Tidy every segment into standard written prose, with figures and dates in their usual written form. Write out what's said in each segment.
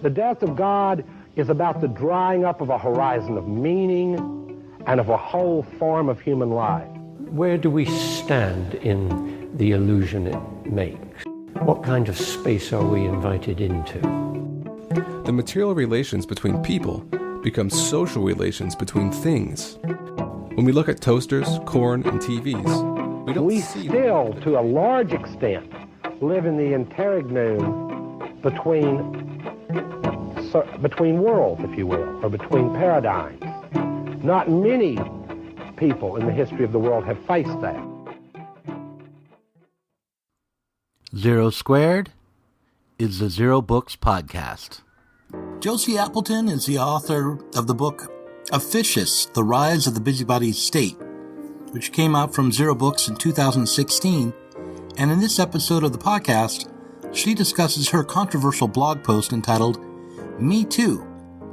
The death of God is about the drying up of a horizon of meaning and of a whole form of human life. Where do we stand in the illusion it makes? What kind of space are we invited into? The material relations between people become social relations between things. When we look at toasters, corn, and TVs, we still, to a large extent, live in the interregnum between worlds, if you will, or between paradigms. Not many people in the history of the world have faced that. Zero Squared is the Zero Books podcast. Josie Appleton is the author of the book Officious, The Rise of the Busybody State, which came out from Zero Books in 2016. And in this episode of the podcast, she discusses her controversial blog post entitled Me Too,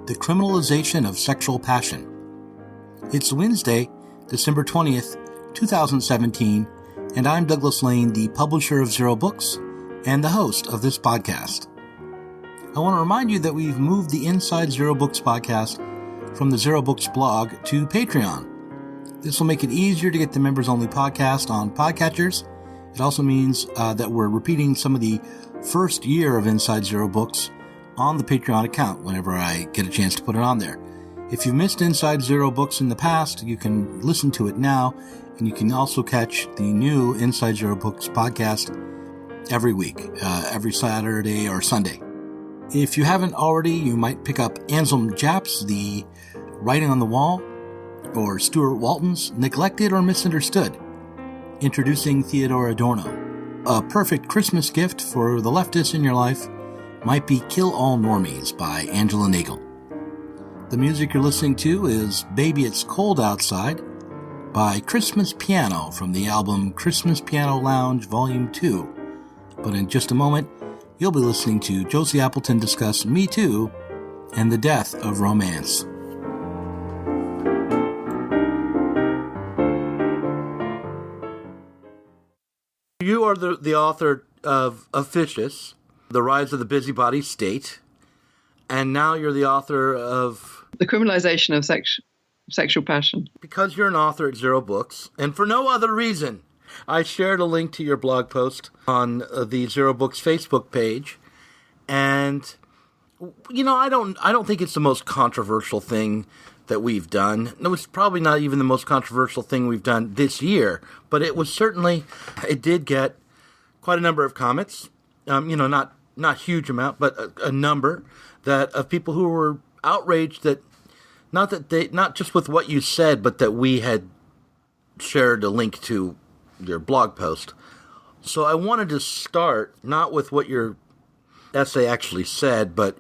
The Criminalization of Sexual Passion. It's Wednesday, December 20th, 2017, and I'm Douglas Lane, the publisher of Zero Books and the host of this podcast. I want to remind you that we've moved the Inside Zero Books podcast from the Zero Books blog to Patreon. This will make it easier to get the members-only podcast on podcatchers. It also means that we're repeating some of the first year of Inside Zero Books on the Patreon account whenever I get a chance to put it on there. If you've missed Inside Zero Books in the past, you can listen to it now, and you can also catch the new Inside Zero Books podcast every week, every Saturday or Sunday. If you haven't already, you might pick up Anselm Jappe's The Writing on the Wall, or Stuart Walton's Neglected or Misunderstood, introducing Theodor Adorno. A perfect Christmas gift for the leftists in your life might be Kill All Normies by Angela Nagle. The music you're listening to is Baby It's Cold Outside by Christmas Piano from the album Christmas Piano Lounge Volume 2. But in just a moment, you'll be listening to Josie Appleton discuss Me Too and the death of romance. You are the author of Officious, The Rise of the Busybody State, and now you're the author of The Criminalization of Sexual Passion. Because you're an author at Zero Books, and for no other reason, I shared a link to your blog post on the Zero Books Facebook page, and I don't think it's the most controversial thing that we've done. No, it's probably not even the most controversial thing we've done this year, but it did get quite a number of comments. Not huge amount, but a number of people who were outraged that not just with what you said, but that we had shared a link to your blog post. So I wanted to start not with what your essay actually said, but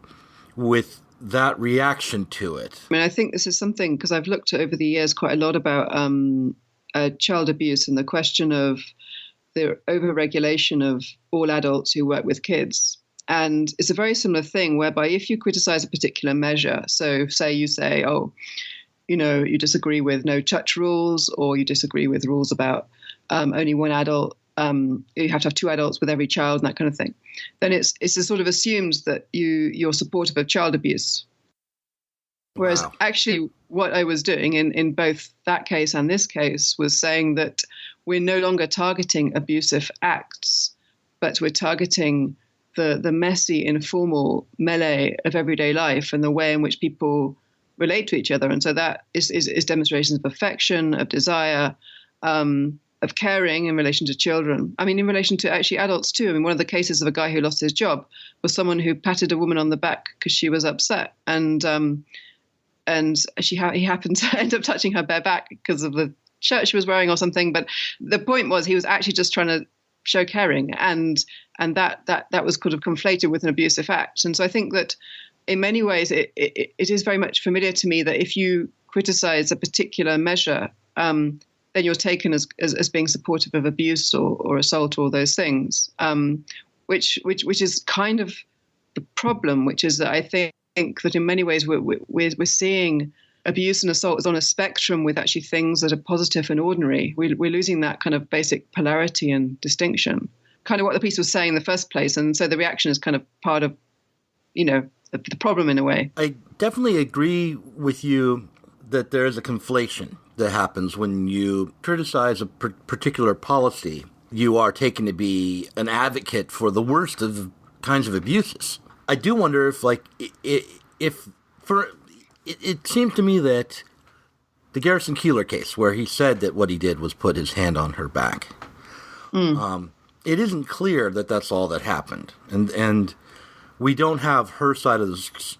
with that reaction to it. I mean, I think this is something, because I've looked over the years quite a lot about child abuse and the question of the overregulation of all adults who work with kids. And it's a very similar thing whereby if you criticize a particular measure, so say you say, you disagree with no touch rules, or you disagree with rules about only one adult, you have to have two adults with every child and that kind of thing, then it's sort of assumed that you're supportive of child abuse. Whereas actually what I was doing in both that case and this case was saying that we're no longer targeting abusive acts, but we're targeting the messy, informal melee of everyday life and the way in which people relate to each other. And so that is demonstrations of affection, of desire, of caring in relation to children. I mean, in relation to actually adults too. I mean, one of the cases of a guy who lost his job was someone who patted a woman on the back because she was upset. And he happened to end up touching her bare back because of the shirt she was wearing or something. But the point was he was actually just trying to show caring, and that was kind of conflated with an abusive act. And so I think that in many ways it is very much familiar to me that if you criticize a particular measure, then you're taken as being supportive of abuse or assault or those things, which is kind of the problem, which is that I think that in many ways we're seeing abuse and assault as on a spectrum with actually things that are positive and ordinary. We're losing that kind of basic polarity and distinction, kind of what the piece was saying in the first place. And so the reaction is kind of part of, the problem in a way. I definitely agree with you that there is a conflation that happens when you criticize a particular policy. You are taken to be an advocate for the worst of kinds of abuses. I do wonder if, it seems to me that the Garrison Keillor case, where he said that what he did was put his hand on her back, it isn't clear that that's all that happened. And we don't have her side of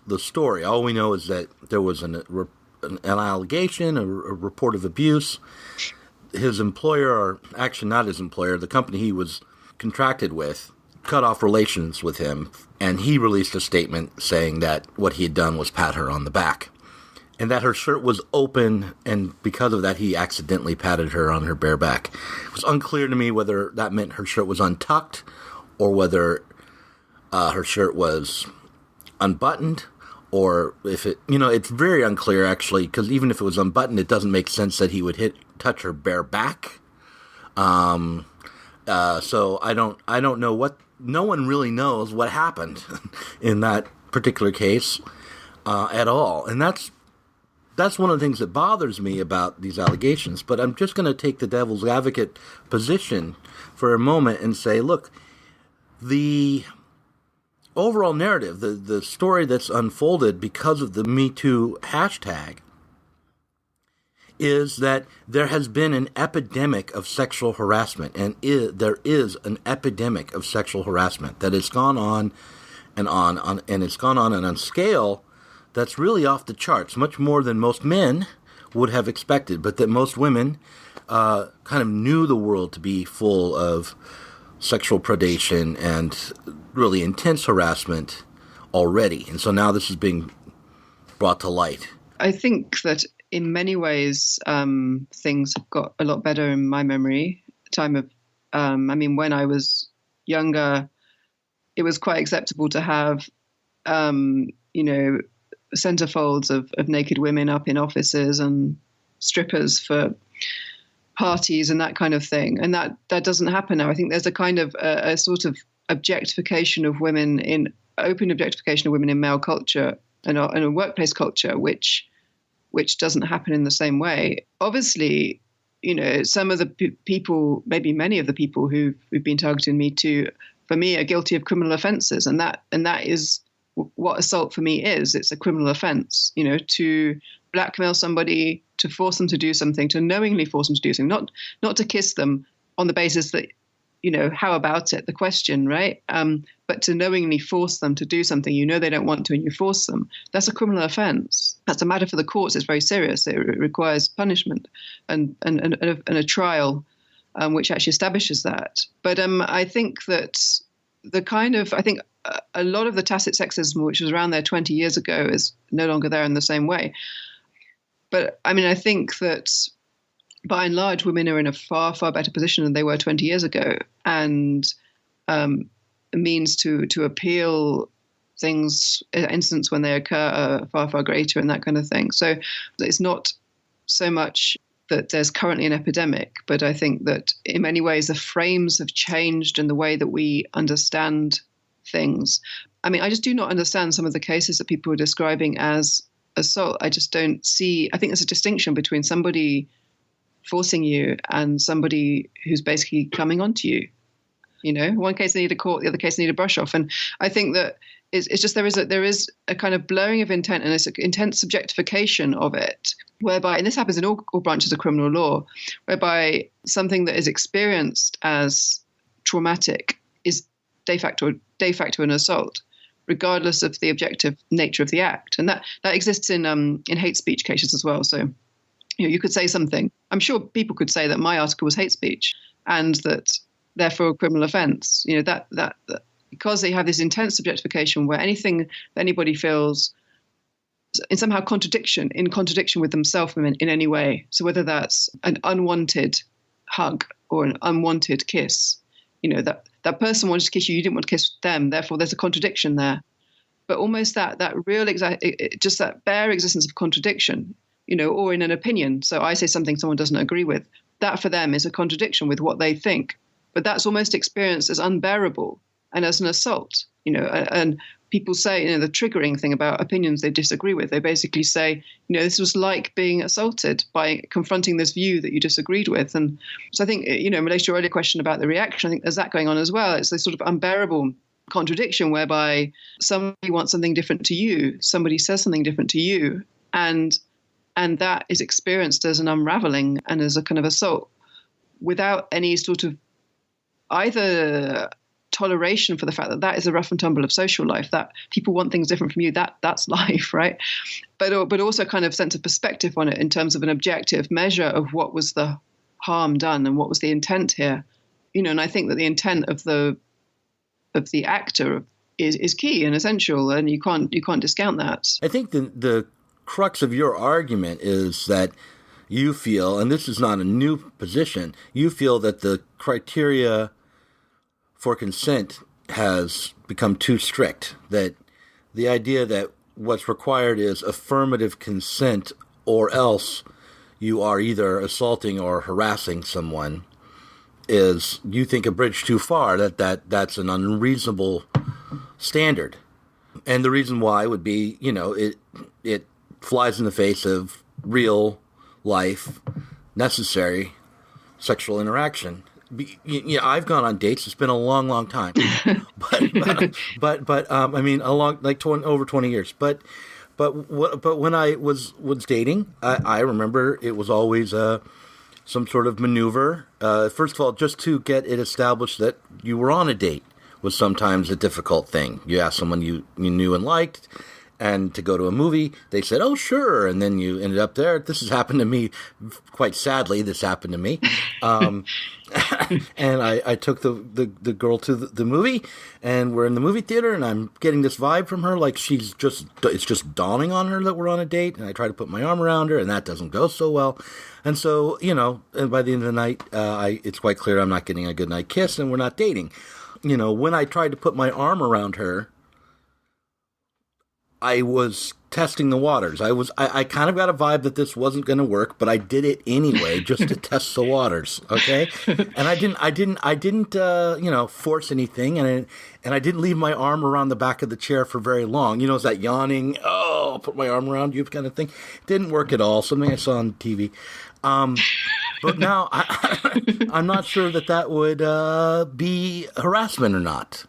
the story. All we know is that there was an allegation, a report of abuse. His employer, or actually not his employer, the company he was contracted with, cut off relations with him, and he released a statement saying that what he had done was pat her on the back, and that her shirt was open, and because of that, he accidentally patted her on her bare back. It was unclear to me whether that meant her shirt was untucked or whether her shirt was unbuttoned, or if it's very unclear, actually, because even if it was unbuttoned, it doesn't make sense that he would touch her bare back. So I don't know what, no one really knows what happened in that particular case at all. And that's one of the things that bothers me about these allegations. But I'm just going to take the devil's advocate position for a moment and say, look, the overall narrative, the story that's unfolded because of the Me Too hashtag, is that there has been an epidemic of sexual harassment, and there is an epidemic of sexual harassment that has gone on, and it's gone on a scale that's really off the charts, much more than most men would have expected, but that most women kind of knew the world to be full of sexual predation and really intense harassment already. And so now this is being brought to light. I think that in many ways, things have got a lot better in my memory. When I was younger, it was quite acceptable to have, centerfolds of naked women up in offices and strippers for parties and that kind of thing. And that doesn't happen now. I think there's a kind of a sort of objectification of women, in open objectification of women in male culture and in a workplace culture, which doesn't happen in the same way. Obviously, some of the people, maybe many of the people who've been targeting Me Too, for me, are guilty of criminal offences, and that is what assault for me is. It's a criminal offence, to blackmail somebody, to force them to do something, to knowingly force them to do something, not to kiss them on the basis that, how about it, the question, right? But to knowingly force them to do something they don't want to, and you force them. That's a criminal offence. That's a matter for the courts. It's very serious. It requires punishment and a trial, which actually establishes that. But I think that a lot of the tacit sexism, which was around there 20 years ago, is no longer there in the same way. But I think that by and large, women are in a far, far better position than they were 20 years ago, and means to appeal incidents when they occur are far, far greater and that kind of thing. So it's not so much that there's currently an epidemic, but I think that in many ways the frames have changed in the way that we understand things. I just do not understand some of the cases that people are describing as assault. I just don't see, I think there's a distinction between somebody forcing you and somebody who's basically coming onto you. One case they need a court, the other case they need a brush off. And I think that it's just there is a kind of blurring of intent, and it's an intense subjectification of it, whereby, and this happens in all branches of criminal law, whereby something that is experienced as traumatic is de facto an assault, regardless of the objective nature of the act. And that exists in hate speech cases as well. So, you could say something. I'm sure people could say that my article was hate speech, and that therefore a criminal offence. That because they have this intense subjectification where anything that anybody feels in somehow contradiction with themselves in any way. So whether that's an unwanted hug or an unwanted kiss, that person wanted to kiss you, you didn't want to kiss them, therefore there's a contradiction there. But almost that real just that bare existence of contradiction, or in an opinion. So I say something someone doesn't agree with. That for them is a contradiction with what they think. But that's almost experienced as unbearable and as an assault. and people say, the triggering thing about opinions they disagree with, they basically say, this was like being assaulted by confronting this view that you disagreed with. And so I think, in relation to your earlier question about the reaction, I think there's that going on as well. It's this sort of unbearable contradiction whereby somebody wants something different to you, somebody says something different to you, and that is experienced as an unraveling and as a kind of assault without any sort of either toleration for the fact that is a rough and tumble of social life, that people want things different from you, that's life, right? But also kind of sense of perspective on it in terms of an objective measure of what was the harm done and what was the intent here, and I think that the intent of the actor is key and essential, and you can't discount that. I think the crux of your argument is that you feel, and this is not a new position, you feel that the criteria for consent has become too strict, that the idea that what's required is affirmative consent or else you are either assaulting or harassing someone is, you think, a bridge too far, that's an unreasonable standard. And the reason why would be, it flies in the face of real life necessary sexual interaction. I've gone on dates. It's been a long, long time, but I mean, over 20 years. But when I was dating, I remember it was always some sort of maneuver. First of all, just to get it established that you were on a date was sometimes a difficult thing. You asked someone you knew and liked, and to go to a movie, they said, "Oh, sure," and then you ended up there. This has happened to me, quite sadly. This happened to me, and I took the girl to the movie, and we're in the movie theater, and I'm getting this vibe from her, like it's just dawning on her that we're on a date, and I try to put my arm around her, and that doesn't go so well, and so and by the end of the night, it's quite clear I'm not getting a good night kiss, and we're not dating. When I tried to put my arm around her, I was testing the waters. I kind of got a vibe that this wasn't going to work, but I did it anyway just to test the waters. Okay, and I didn't force anything, and I didn't leave my arm around the back of the chair for very long. It's that yawning, I'll put my arm around you kind of thing. Didn't work at all. Something I saw on TV. But now I'm not sure that would be harassment or not.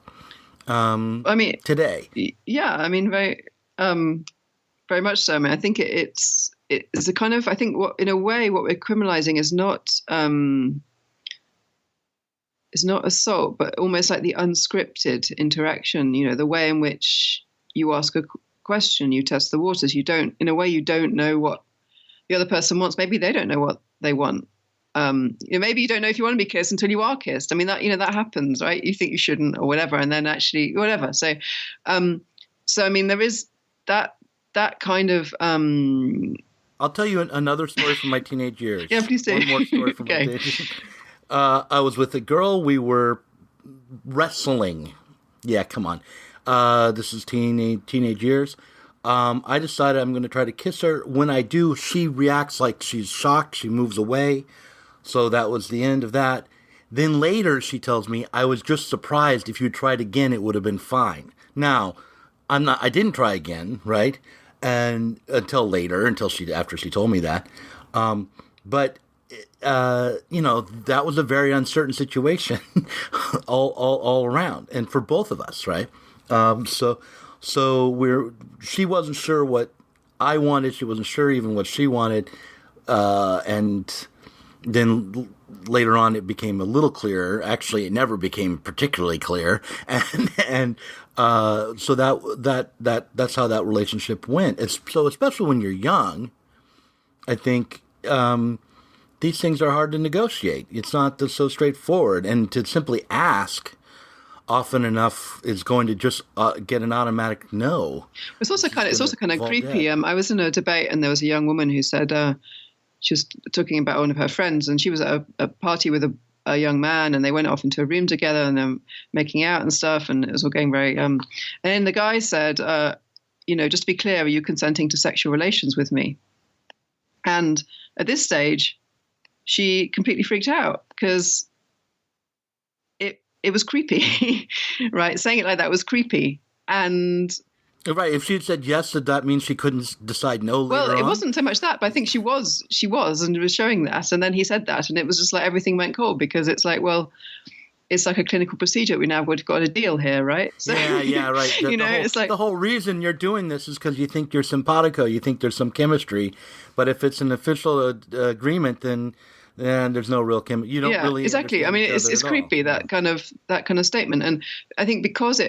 I mean, today. Yeah, I mean, very much so. I mean, I think it's a kind of, I think in a way what we're criminalizing is not assault, but almost like the unscripted interaction. The way in which you ask a question, you test the waters. You don't know what the other person wants. Maybe they don't know what they want. Maybe you don't know if you want to be kissed until you are kissed. I mean, that happens, right? You think you shouldn't or whatever, and then actually whatever. So I mean, there is that kind of. I'll tell you another story from my teenage years. Yeah, please do. One more story from my teenage years. I was with a girl. We were wrestling. Yeah, come on. This is teenage years. I decided I'm going to try to kiss her. When I do, she reacts like she's shocked. She moves away. So that was the end of that. Then later, she tells me, I was just surprised. If you tried again, it would have been fine. Now, I didn't try again, right? And after she told me that. But that was a very uncertain situation all around, and for both of us, right? So she wasn't sure what I wanted. She wasn't sure even what she wanted. And then later on, it became a little clearer. Actually, it never became particularly clear. And so that's how that relationship went. So especially when you're young, I think these things are hard to negotiate. It's not so straightforward. And to simply ask often enough is going to just get an automatic no. It's also kind of creepy. I was in a debate, and there was a young woman who said she was talking about one of her friends, and she was at a party with a young man, and they went off into a room together, and they're making out and stuff, and it was all going very. And then the guy said, just to be clear, are you consenting to sexual relations with me? And at this stage, she completely freaked out because it was creepy, right? Saying it like that was creepy. And right, if she had said yes, did that mean she couldn't decide no later on? Well, it wasn't so much that, but I think she was and was showing that. And then he said that, and it was just like everything went cold, because it's like, well, it's like a clinical procedure. We've got a deal here, right? So, yeah, right. It's like the whole reason you're doing this is because you think you're simpatico, you think there's some chemistry. But if it's an official agreement, then there's no real chemistry. You don't really exactly. I mean, it's creepy, that kind of statement. And I think because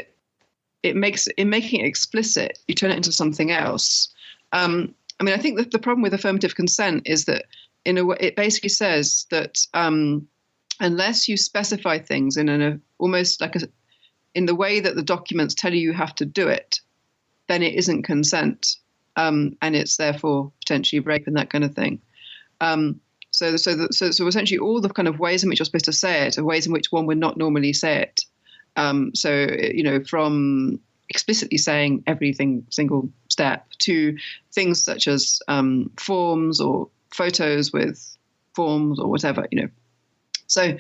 in making it explicit, you turn it into something else. I mean, I think that the problem with affirmative consent is that in a way, it basically says that unless you specify things in almost like in the way that the documents tell you have to do it, then it isn't consent, and it's therefore potentially rape and that kind of thing. So essentially, all the kind of ways in which you're supposed to say it are ways in which one would not normally say it. From explicitly saying single step, to things such as forms or photos with forms or whatever, So,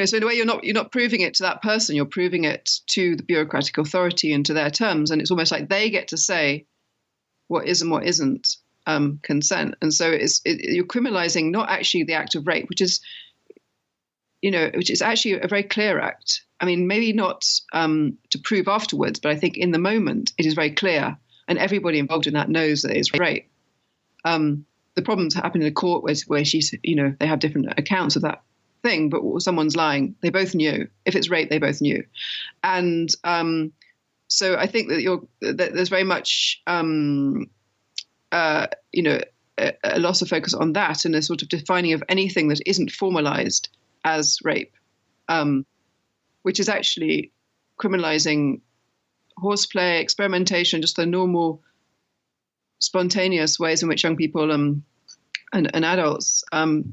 so in a way, you're not proving it to that person. You're proving it to the bureaucratic authority and to their terms, and it's almost like they get to say what is and what isn't consent. And so you're criminalizing not actually the act of rape, which is actually a very clear act. I mean, maybe not to prove afterwards, but I think in the moment it is very clear, and everybody involved in that knows that it's rape. The problems happen in a court where she's, they have different accounts of that thing, but someone's lying. They both knew. If it's rape, they both knew. And so I think that there's very much, a loss of focus on that, and a sort of defining of anything that isn't formalized as rape, which is actually criminalizing horseplay, experimentation, just the normal, spontaneous ways in which young people and adults, go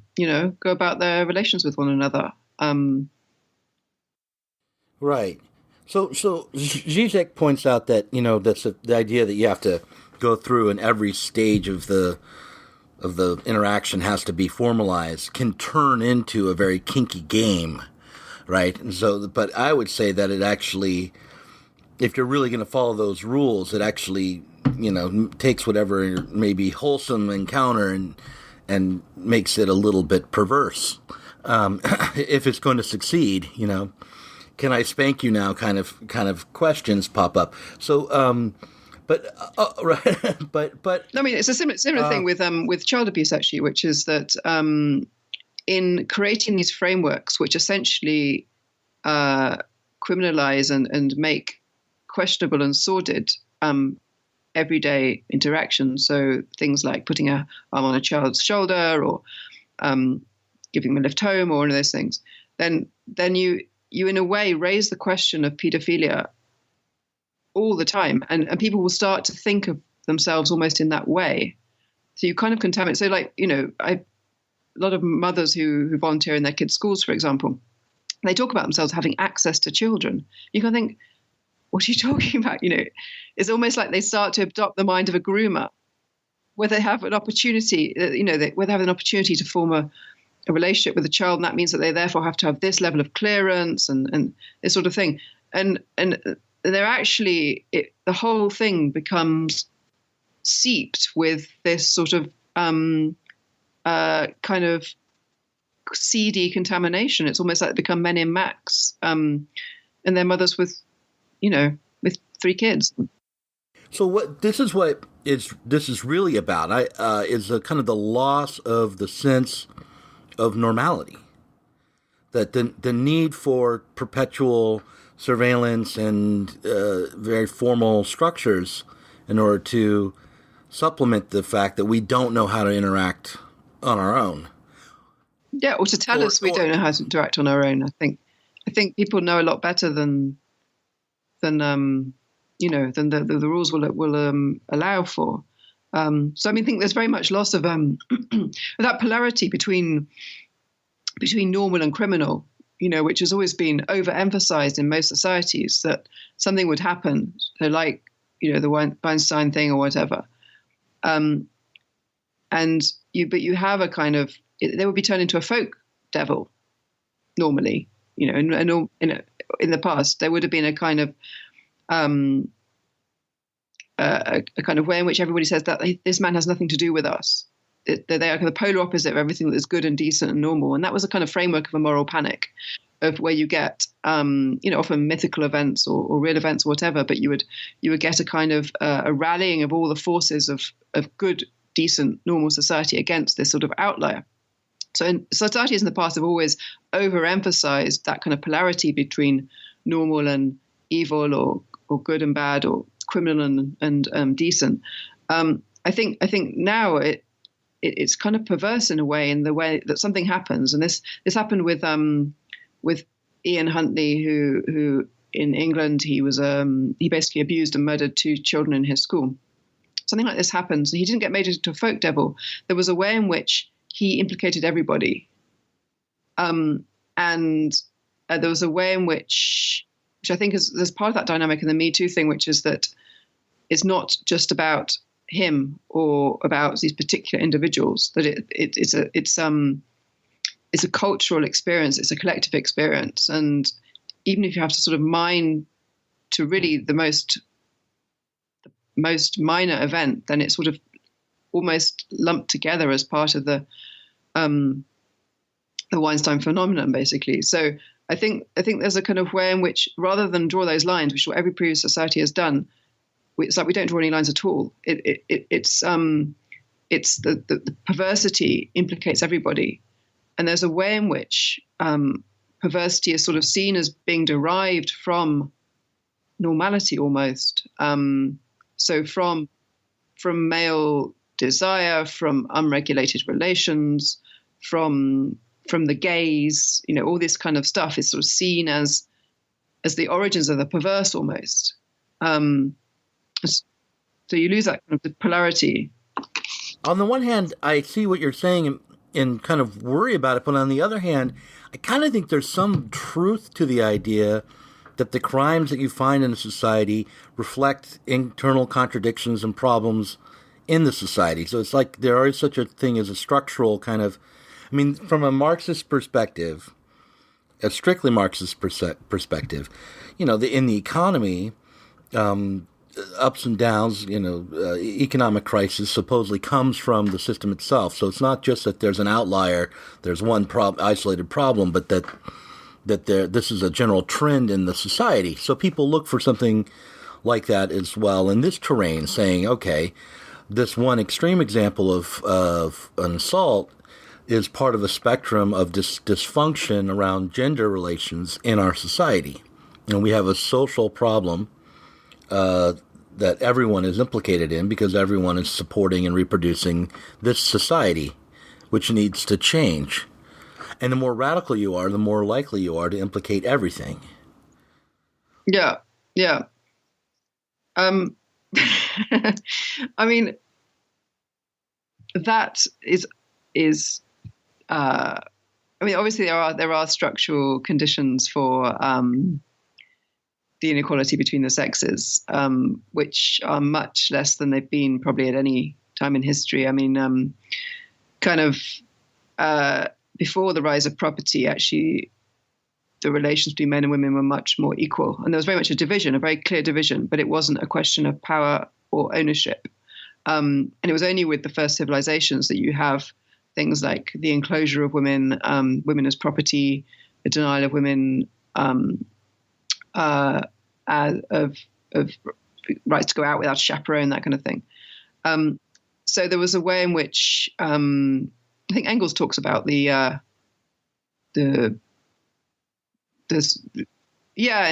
about their relations with one another. Right. So Zizek points out that that's the idea that you have to go through, and every stage of the interaction has to be formalized, can turn into a very kinky game, right? And so, but I would say that it actually, if you're really going to follow those rules, it actually, takes whatever maybe wholesome encounter and makes it a little bit perverse. If it's going to succeed, can I spank you now? Kind of questions pop up. So, right, but I mean, it's a similar thing with child abuse, actually, which is that in creating these frameworks, which essentially criminalize and make questionable and sordid everyday interactions, so things like putting an arm on a child's shoulder or giving them a lift home or one of those things, then you in a way raise the question of paedophilia all the time, and people will start to think of themselves almost in that way. So you kind of contaminate. So a lot of mothers who volunteer in their kids' schools, for example, they talk about themselves having access to children. You can think, what are you talking about? It's almost like they start to adopt the mind of a groomer, where they have an opportunity, where they have an opportunity to form a relationship with a child, and that means that they therefore have to have this level of clearance and this sort of thing. And they're actually, the whole thing becomes seeped with this sort of kind of seedy contamination. It's almost like they become men in Max, and they're mothers with 3 kids. So this is really about, is the kind of the loss of the sense of normality, that the need for perpetual surveillance and very formal structures in order to supplement the fact that we don't know how to interact on our own. Yeah, or to tell us we don't know how to interact on our own. I think people know a lot better than the rules will allow for. So I think there's very much loss of that polarity between normal and criminal, which has always been overemphasized in most societies, that something would happen, so like the Weinstein thing or whatever, but you have a kind of, they would be turned into a folk devil normally, in the past, there would have been a kind of a kind of way in which everybody says that this man has nothing to do with us. They are the polar opposite of everything that is good and decent and normal. And that was a kind of framework of a moral panic, of where you get, often mythical events or real events or whatever, but you would get a kind of a rallying of all the forces of good, decent, normal society against this sort of outlier. So societies in the past have always overemphasized that kind of polarity between normal and evil, or good and bad, or criminal and decent. I think now it's kind of perverse in a way, in the way that something happens, and this happened with Ian Huntley, who in England he basically abused and murdered 2 children in his school. Something like this happens, and he didn't get made into a folk devil. There was a way in which he implicated everybody, and there was a way in which I think there's part of that dynamic in the Me Too thing, which is that it's not just about him or about these particular individuals, that it's a cultural experience, it's a collective experience. And even if you have to sort of mine to really the most minor event, then it's sort of almost lumped together as part of the Weinstein phenomenon, basically. So I think there's a kind of way in which, rather than draw those lines, which is what every previous society has done, it's like we don't draw any lines at all. It's the perversity implicates everybody, and there's a way in which perversity is sort of seen as being derived from normality almost. So from male desire, from unregulated relations, from the gaze, all this kind of stuff is sort of seen as the origins of the perverse almost. So you lose that kind of polarity. On the one hand, I see what you're saying and kind of worry about it, but on the other hand, I kind of think there's some truth to the idea that the crimes that you find in a society reflect internal contradictions and problems in the society. So it's like there is such a thing as a structural kind of, from a Marxist perspective, a strictly Marxist perspective, in the economy, ups and downs, economic crisis supposedly comes from the system itself. So it's not just that there's an outlier, there's one isolated problem, but that this is a general trend in the society. So people look for something like that as well in this terrain, saying, okay, this one extreme example of an assault is part of a spectrum of dysfunction around gender relations in our society. And we have a social problem that everyone is implicated in because everyone is supporting and reproducing this society, which needs to change. And the more radical you are, the more likely you are to implicate everything. Yeah. That is. Obviously there are structural conditions for the inequality between the sexes, which are much less than they've been probably at any time in history. Before the rise of property, actually, the relations between men and women were much more equal. And there was very much a division, a very clear division, but it wasn't a question of power or ownership. And it was only with the first civilizations that you have things like the enclosure of women, women as property, the denial of women of rights to go out without a chaperone, that kind of thing. So there was a way in which I think Engels talks about in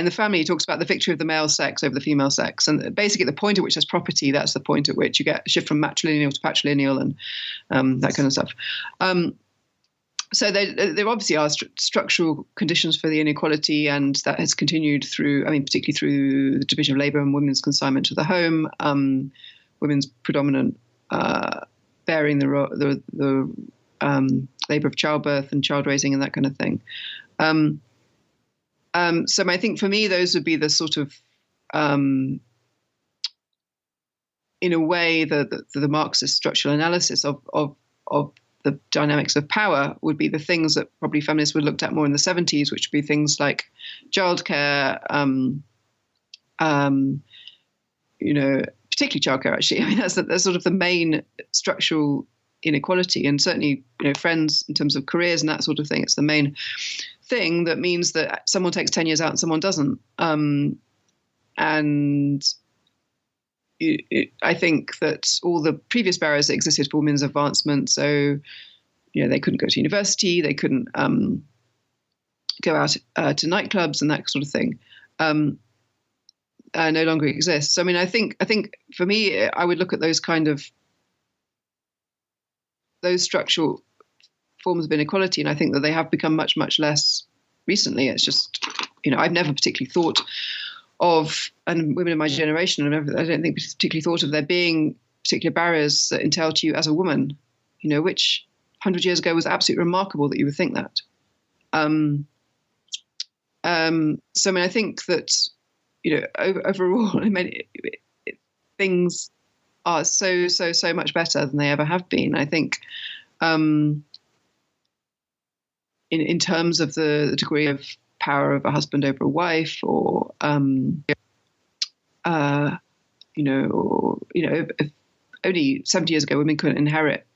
the family, he talks about the victory of the male sex over the female sex. And basically the point at which there's property, that's the point at which you get a shift from matrilineal to patrilineal and that kind of stuff. So there obviously are structural conditions for the inequality, and that has continued through, particularly through the division of labour and women's consignment to the home, women's predominant bearing the labour of childbirth and child raising and that kind of thing. So I think for me, those would be the sort of, in a way, the Marxist structural analysis of the dynamics of power would be the things that probably feminists would have looked at more in the 70s, which would be things like childcare, particularly childcare, actually. I mean, that's sort of the main structural inequality. And certainly, friends in terms of careers and that sort of thing, it's the main thing that means that someone takes 10 years out and someone doesn't. And I think that all the previous barriers that existed for women's advancement, so, they couldn't go to university, they couldn't go out to nightclubs and that sort of thing, no longer exist. So, I mean, I think for me, I would look at those structural forms of inequality, and I think that they have become much, much less recently. It's just, I've never particularly thought of, and women of my generation, I don't think particularly thought of there being particular barriers that entail to you as a woman, which 100 years ago was absolutely remarkable that you would think that. So, I mean, I think that, overall, I mean, things are so much better than they ever have been. I think, in terms of the degree of power of a husband over a wife, or only 70 years ago women couldn't inherit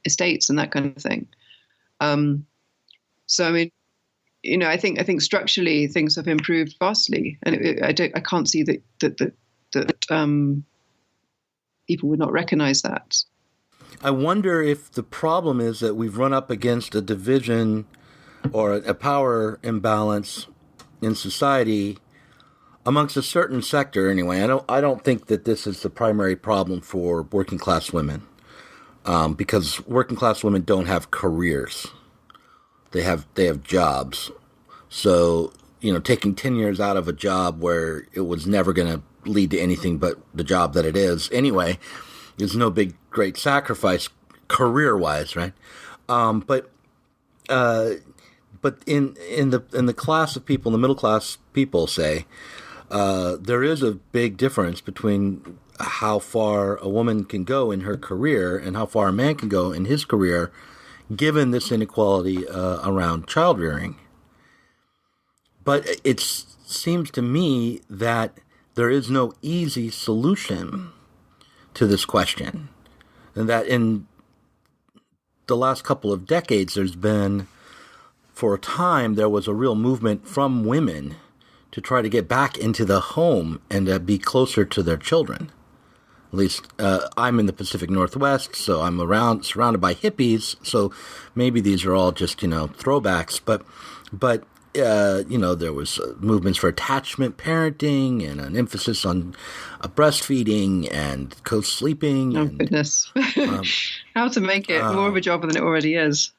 estates and that kind of thing. So, I mean, I think structurally things have improved vastly, and I can't see that people would not recognize that. I wonder if the problem is that we've run up against a division or a power imbalance in society amongst a certain sector. Anyway, I don't think that this is the primary problem for working class women, because working class women don't have careers. They have jobs. So, taking 10 years out of a job where it was never going to lead to anything but the job that it is anyway, is no big, great sacrifice career-wise, right? But in the class of people, the middle class people, say, there is a big difference between how far a woman can go in her career and how far a man can go in his career, given this inequality around child rearing. But it seems to me that there is no easy solution to this question, and that in the last couple of decades, there's been, for a time, there was a real movement from women to try to get back into the home and to be closer to their children. At least I'm in the Pacific Northwest, so I'm surrounded by hippies, so maybe these are all just, throwbacks, but there was movements for attachment parenting and an emphasis on breastfeeding and co-sleeping. Oh, goodness. How to make it more of a job than it already is.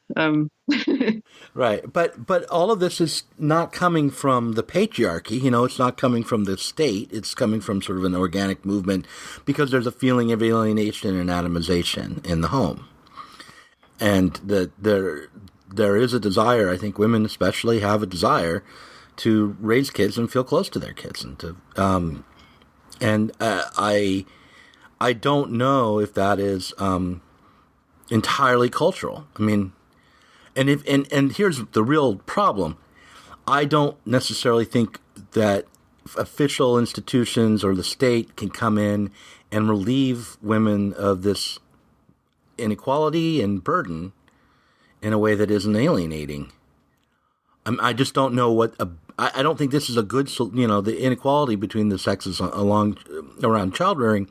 Right. But all of this is not coming from the patriarchy. It's not coming from the state. It's coming from sort of an organic movement because there's a feeling of alienation and atomization in the home. And there is a desire, I think women especially have a desire to raise kids and feel close to their kids, and I don't know if that is entirely cultural. I mean, and here's the real problem. I don't necessarily think that official institutions or the state can come in and relieve women of this inequality and burden in a way that isn't alienating. I just don't know I don't think this is a good, the inequality between the sexes around child rearing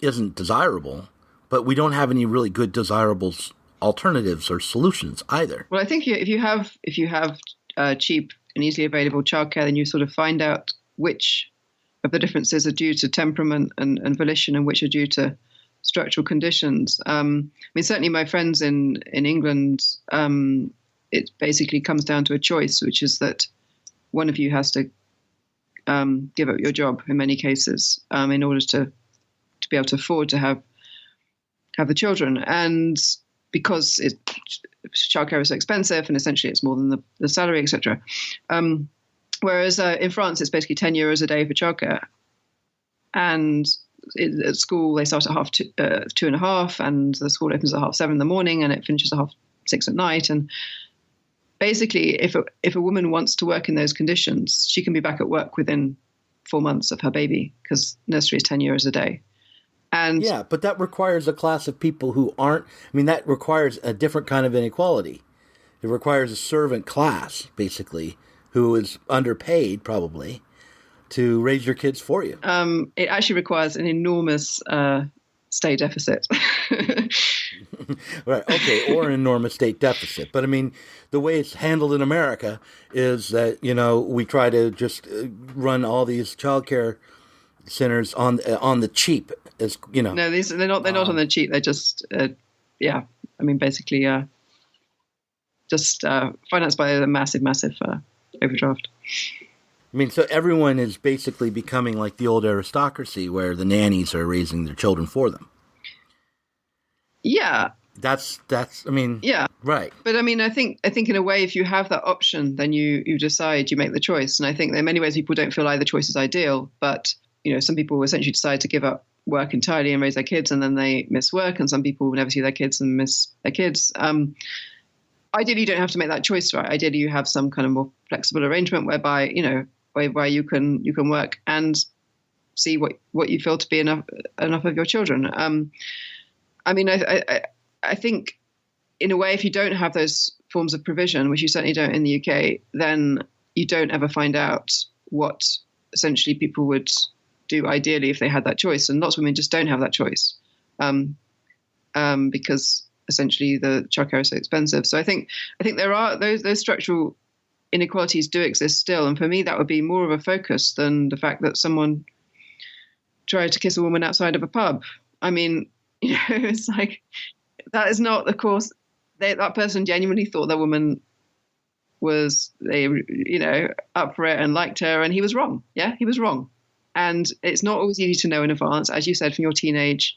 isn't desirable, but we don't have any really good desirable alternatives or solutions either. Well, I think if you have cheap and easily available childcare, then you sort of find out which of the differences are due to temperament and volition and which are due to structural conditions. I mean, certainly my friends in England, it basically comes down to a choice, which is that one of you has to give up your job in many cases in order to be able to afford to have the children. And because childcare is so expensive and essentially it's more than the salary, etc. Whereas in France, it's basically 10 euros a day for childcare. And at school they start at 2:30, and the school opens at 7:30 in the morning, and it finishes at 6:30 at night. And basically, if a woman wants to work in those conditions, she can be back at work within 4 months of her baby, because nursery is 10 euros a day. And yeah, but that requires a class of people who aren't. I mean, that requires a different kind of inequality. It requires a servant class, basically, who is underpaid, probably, to raise your kids for you. It actually requires an enormous state deficit. Right, okay, or an enormous state deficit. But, I mean, the way it's handled in America is that, we try to just run all these childcare centers on the cheap. No, they're not on the cheap. They're just, basically just financed by a massive overdraft. I mean, so everyone is basically becoming like the old aristocracy where the nannies are raising their children for them. Yeah. That's yeah. Right. But I think in a way, if you have that option, then you decide, you make the choice. And I think that in many ways people don't feel either choice is ideal, but, some people essentially decide to give up work entirely and raise their kids, and then they miss work, and some people never see their kids and miss their kids. Ideally, you don't have to make that choice, right? Ideally, you have some kind of more flexible arrangement whereby, where you can work and see what you feel to be enough of your children. I think in a way, if you don't have those forms of provision, which you certainly don't in the UK, then you don't ever find out what essentially people would do ideally if they had that choice. And lots of women just don't have that choice because essentially the childcare is so expensive. So I think there are those structural inequalities do exist still. And for me, that would be more of a focus than the fact that someone tried to kiss a woman outside of a pub. I mean, it's like, that is not, of course, that person genuinely thought that woman was, up for it and liked her, and he was wrong. Yeah, he was wrong. And it's not always easy to know in advance, as you said, from your teenage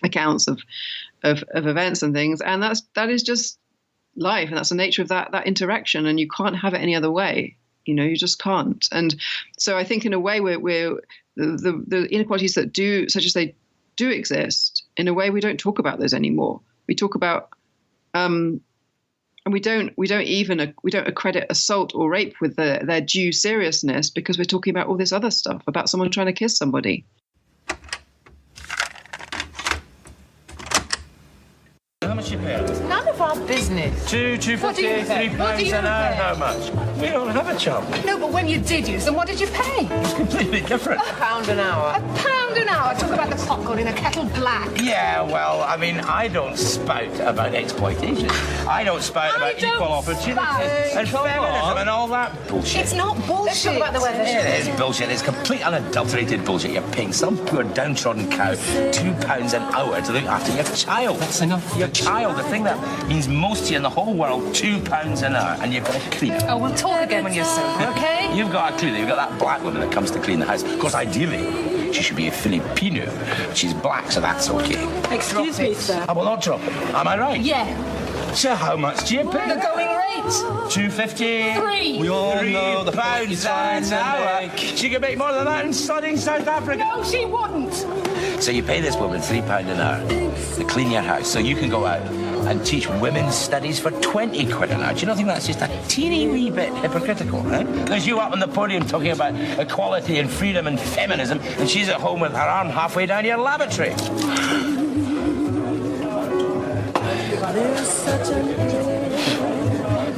accounts of events and things. And that is just life, and that's the nature of that interaction, and you can't have it any other way. You just can't. And so I think in a way we're the inequalities that do, such as they do exist, in a way we don't talk about those anymore. We talk about and we don't accredit assault or rape with their due seriousness, because we're talking about all this other stuff about someone trying to kiss somebody. How much you pay? It's none of our business. £2.50, £3 an hour. How much? We don't have a chop. No, but when you did use them, what did you pay? It's completely different. £1 an hour. £1 an hour? Talk about the popcorn in a kettle black. Yeah, well, I don't spout about exploitation. I don't spout about equal opportunity and feminism and all that bullshit. It's not bullshit. Let's talk about the weather. It is bullshit. It's complete unadulterated bullshit. You're paying some poor downtrodden cow £2 an hour to look after your child. That's enough. Your child, the thing that means most to you in the whole world, £2 an hour, and you've got to clean it. Oh, we'll talk again when you're sober, okay? You've got to clean it. You've got that black woman that comes to clean the house. Of course, ideally, she should be a Filipino. She's black, so that's okay. Excuse me, sir. I will not drop it. Am I right? Yeah. So how much do you pay? The going rate. £2.50. £3. We all know the pounds an hour. She could make more than that in sunny South Africa. No, she wouldn't. So you pay this woman £3 an hour to clean your house, so you can go out and teach women's studies for 20 quid an hour. Do you not think that's just a teeny wee bit hypocritical, eh? Because you up on the podium talking about equality and freedom and feminism, and she's at home with her arm halfway down your lavatory. You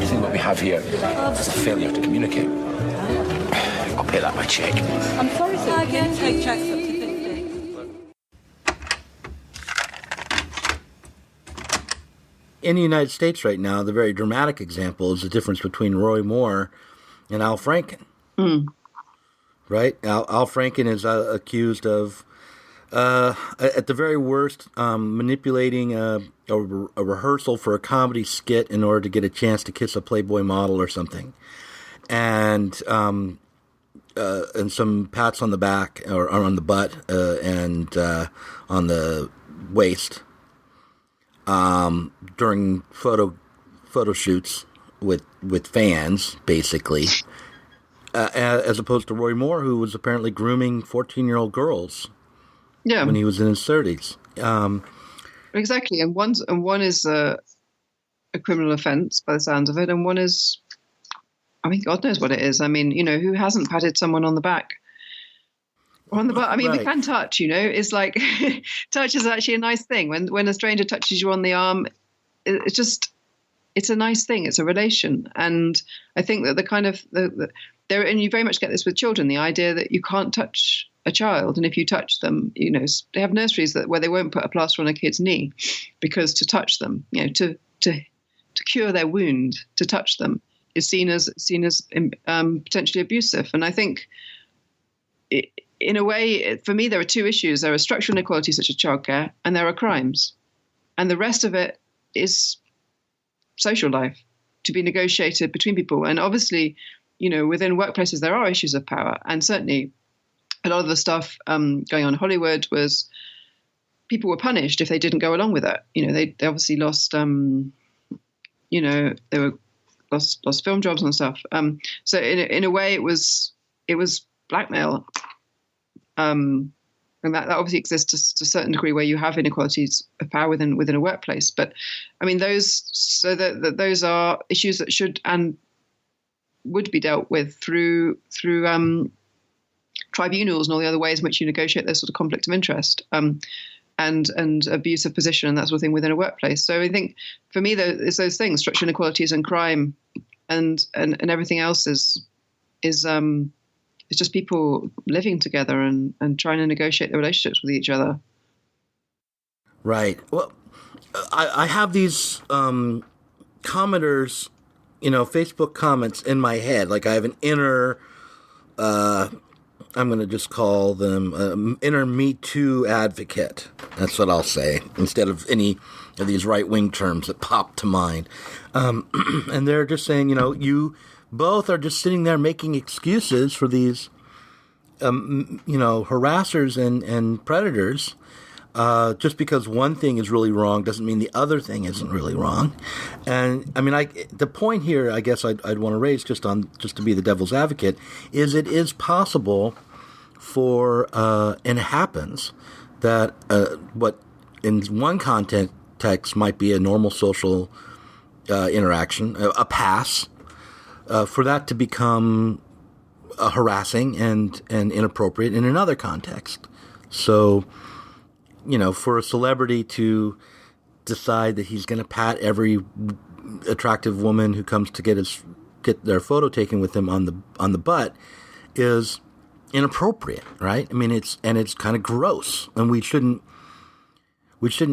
think what we have here is a failure to communicate? I'll pay that by cheque. I'm sorry, sir. I can't take checks up to 50. In the United States right now, the very dramatic example is the difference between Roy Moore and Al Franken. Mm. Right? Al Franken is accused of, at the very worst, manipulating a rehearsal for a comedy skit in order to get a chance to kiss a Playboy model or something. And some pats on the back or on the butt and on the waist. During photo shoots with fans, basically, as opposed to Roy Moore, who was apparently grooming 14-year-old girls when he was in his 30s. Exactly, and one is a criminal offence by the sounds of it, and one is, I mean, God knows what it is. I mean, who hasn't patted someone on the back? Or on the butt. I mean, Right. we can touch, it's like touch is actually a nice thing. When a stranger touches you on the arm, it's a nice thing. It's a relation. And I think that the kind of there, and you very much get this with children, the idea that you can't touch a child, and if you touch them, they have nurseries where they won't put a plaster on a kid's knee, because to touch them, to cure their wound, to touch them is seen as potentially abusive. And I think, in a way, for me, there are two issues. There are structural inequalities such as childcare, and there are crimes, and the rest of it is social life to be negotiated between people. And obviously, within workplaces there are issues of power, and certainly a lot of the stuff going on in Hollywood was people were punished if they didn't go along with it. They obviously lost they were lost film jobs and stuff. So in a way, it was blackmail. And that obviously exists to a certain degree where you have inequalities of power within a workplace. But I mean, those are issues that should and would be dealt with through tribunals and all the other ways in which you negotiate those sort of conflict of interest and abuse of position and that sort of thing within a workplace. So I think for me, it's those things: structural inequalities and crime, and everything else is it's just people living together and trying to negotiate their relationships with each other. Right. Well, I have these commenters, Facebook comments in my head. Like I have an inner, I'm going to just call them inner Me Too advocate. That's what I'll say, instead of any of these right-wing terms that pop to mind. And they're just saying, you both are just sitting there making excuses for these, harassers and predators. Just because one thing is really wrong doesn't mean the other thing isn't really wrong. And I mean, the point here, I guess I'd want to raise just to be the devil's advocate, is it is possible for, and it happens, that what in one context might be a normal social interaction, a pass, for that to become harassing and inappropriate in another context. So, for a celebrity to decide that he's going to pat every attractive woman who comes to get their photo taken with him on the butt is inappropriate, right? I mean, it's kind of gross, and we shouldn't